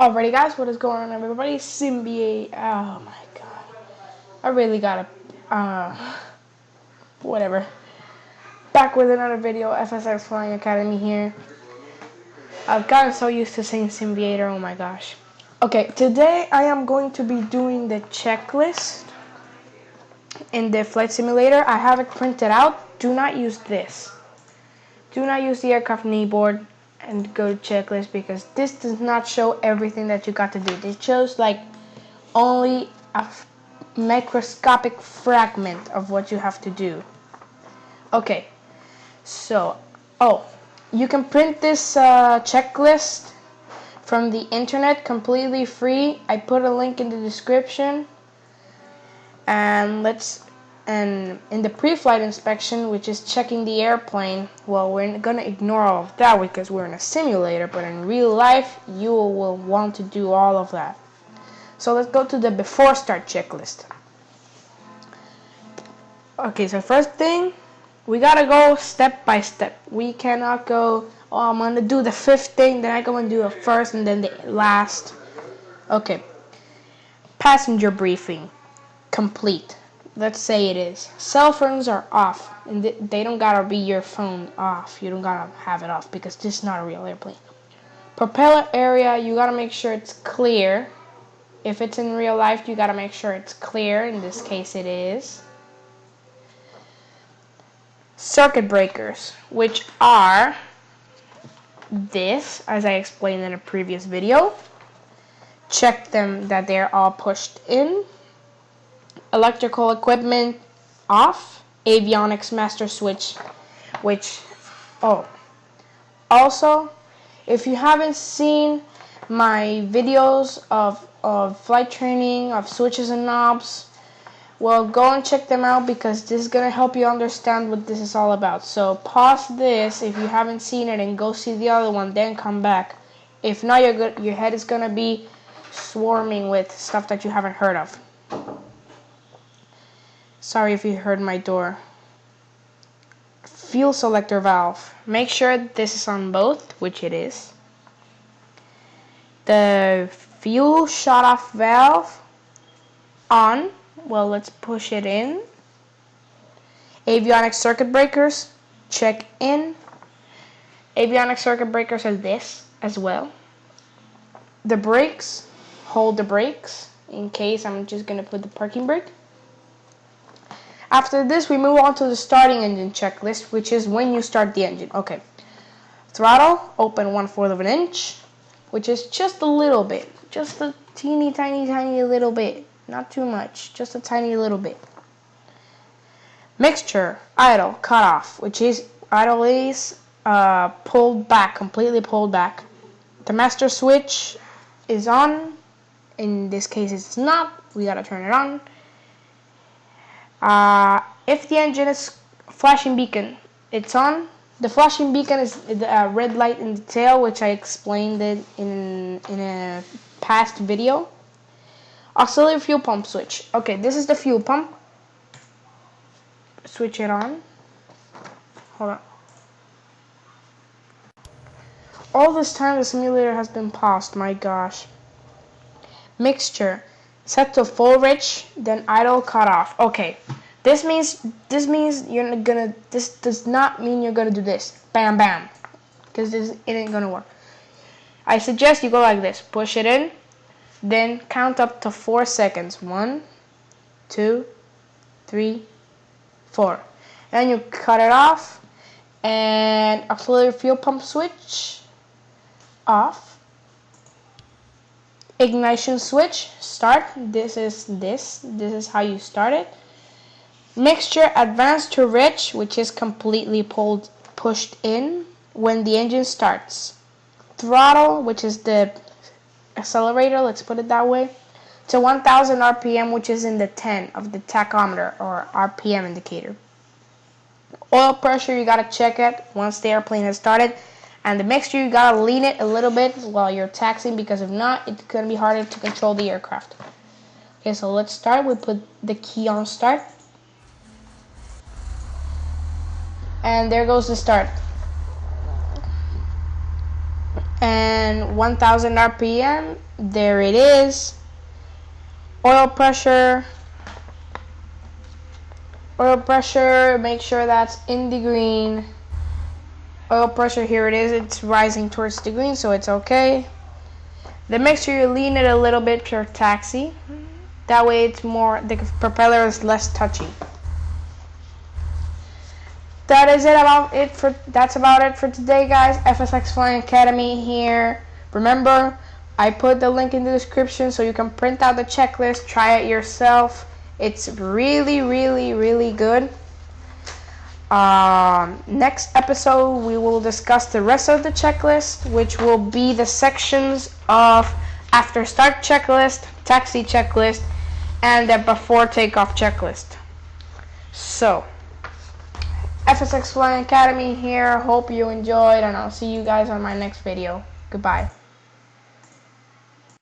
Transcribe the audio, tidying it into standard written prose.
Alrighty guys, what is going on everybody? Symbiote, oh my god. I really gotta, whatever. Back with another video, FSX Flying Academy here. I've gotten so used to saying Symbiote, oh my gosh. Okay, today I am going to be doing the checklist in the flight simulator. I have it printed out. Do not use this. Do not use the aircraft kneeboard and go to checklist, because this does not show everything that you got to do. It shows like only a microscopic fragment of what you have to do. Okay, so you can print this checklist from the internet completely free. I put a link in the description, and in the pre-flight inspection, which is checking the airplane, well, we're gonna ignore all of that because we're in a simulator, but in real life you will want to do all of that. So let's go to the before start checklist. Okay, so first thing, we gotta go step by step. We cannot go, oh, I'm gonna do the fifth thing, then I go and do the first and then the last. Okay, passenger briefing complete. Let's say it is. Cell phones are off, and they don't gotta be your phone off. You don't gotta have it off because this is not a real airplane. Propeller area, you gotta make sure it's clear. If it's in real life, you gotta make sure it's clear. In this case, it is. Circuit breakers, which are this, as I explained in a previous video. Check them that they're all pushed in. Electrical equipment off. Avionics master switch, also, if you haven't seen my videos of flight training, of switches and knobs, well, go and check them out, because this is going to help you understand what this is all about. So pause this if you haven't seen it and go see the other one, then come back. If not, your head is going to be swarming with stuff that you haven't heard of. Sorry if you heard my door. Fuel selector valve. Make sure this is on both, which it is. The fuel shut-off valve on. Well, let's push it in. Avionics circuit breakers. Check in. Avionics circuit breakers are this as well. The brakes. Hold the brakes. In case I'm just going to put the parking brake. After this, we move on to the starting engine checklist, which is when you start the engine. Okay. Throttle, open 1/4 of an inch, which is just a little bit. Just a teeny, tiny little bit. Not too much, just a tiny little bit. Mixture, idle, cut off, which is idle is pulled back, completely pulled back. The master switch is on. In this case, it's not. We gotta turn it on. If the engine is flashing beacon, it's on. The flashing beacon is the red light in the tail, which I explained it in a past video. Auxiliary fuel pump switch. Okay, this is the fuel pump. Switch it on. Hold on. All this time the simulator has been paused, my gosh. Mixture. Set to full rich, then idle, cut off. Okay, this means you're not gonna. This does not mean you're gonna do this. Bam, bam, because it ain't gonna work. I suggest you go like this. Push it in, then count up to 4 seconds. 1, 2, 3, 4. Then you cut it off, and auxiliary fuel pump switch off. Ignition switch, start. This is how you start it. Mixture, advance to rich, which is completely pushed in when the engine starts. Throttle, which is the accelerator, let's put it that way, to 1000 RPM, which is in the 10 of the tachometer or RPM indicator. Oil pressure, you gotta check it once the airplane has started. And the mixture, you gotta lean it a little bit while you're taxiing, because if not, it's gonna be harder to control the aircraft. Okay, so let's start. We put the key on start. And there goes the start. and 1000 RPM. There it is. Oil pressure, make sure that's in the green. Oil pressure, here it is, it's rising towards the green, so it's okay. Then make sure you lean it a little bit for taxi. That way it's more, the propeller is less touchy. That's about it for today, guys. FSX Flying Academy here. Remember, I put the link in the description so you can print out the checklist, try it yourself. It's really, really, really good. Next episode, we will discuss the rest of the checklist, which will be the sections of after start checklist, taxi checklist, and the before takeoff checklist. So, FSX Flying Academy here. Hope you enjoyed, and I'll see you guys on my next video. Goodbye.